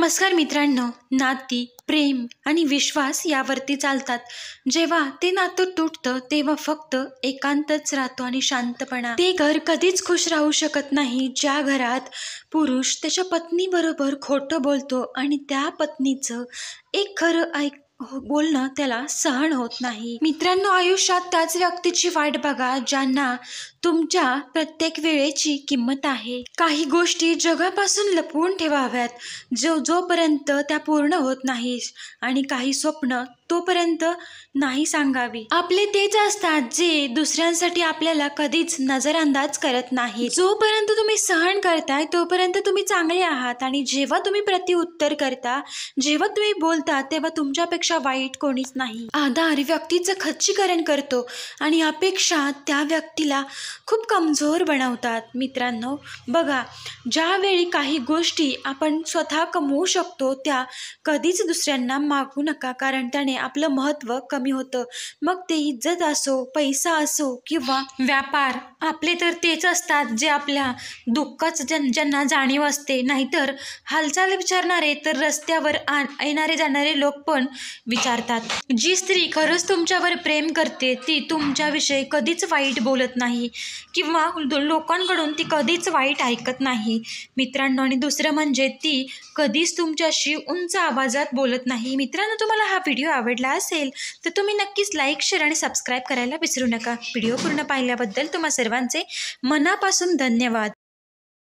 नमस्कार मित्रांनो, नाती, प्रेम आणि विश्वास यावरती चालतात. जेव्हा ते नातं तुटतं तेव्हा फक्त एकांतच राहतो आणि शांतपणा. ते घर कधीच खुश राहू शकत नाही ज्या घरात पुरुष त्याच्या पत्नीबरोबर खोटं बोलतो आणि त्या पत्नीचं एक खरं बोलणं त्याला सहन होत नाही. मित्रांनो, आयुष्यात त्याच व्यक्तीची वाट बघा ज्यांना तुमच्या प्रत्येक वेळेची किंमत आहे. काही गोष्टी जगापासून लपवून ठेवाव्यात जोपर्यंत त्या पूर्ण होत नाहीत, आणि काही स्वप्न तोपर्यंत नाही सांगावी. आपले तेच असतात जे दुसऱ्यांसाठी आपल्याला कधीच नजरअंदाज करत नाही. जोपर्यंत तुम्ही सहन करताय तोपर्यंत तुम्ही चांगले आहात, आणि जेव्हा तुम्ही प्रत्युत्तर करता, जेव्हा तुम्ही बोलता, तेव्हा तुमच्यापेक्षा वाईट कोणीच नाही. आधार व्यक्तीचं खच्चीकरण करतो आणि अपेक्षा त्या व्यक्तीला खूप कमजोर बनवतात. मित्रांनो बघा, ज्यावेळी काही गोष्टी आपण स्वतः कमवू शकतो त्या कधीच दुसऱ्यांना मागू नका, कारण त्याने आपलं महत्त्व कमी होतं. मग ते इज्जत असो, पैसा असो किंवा व्यापार. आपले तर तेच असतात जे आपल्या दुःखाचं ज्यांना जाणीव असते. नाहीतर हालचाल विचारणारे तर रस्त्यावर येणारे जाणारे लोक पण विचारतात. जी स्त्री खरंच तुमच्यावर प्रेम करते ती तुमच्याविषयी कधीच वाईट बोलत नाही किंवा लोकांकडून ती कधीच वाईट ऐकत नाही मित्रांनो. आणि दुसरं म्हणजे ती कधीच तुमच्याशी उंच आवाजात बोलत नाही. मित्रांनो, तुम्हाला हा व्हिडिओ आवडला असेल तर तुम्ही नक्कीच लाईक, शेअर आणि सबस्क्राईब करायला विसरू नका. व्हिडिओ पूर्ण पाहिल्याबद्दल तुम्हा सर्वांचे मनापासून धन्यवाद.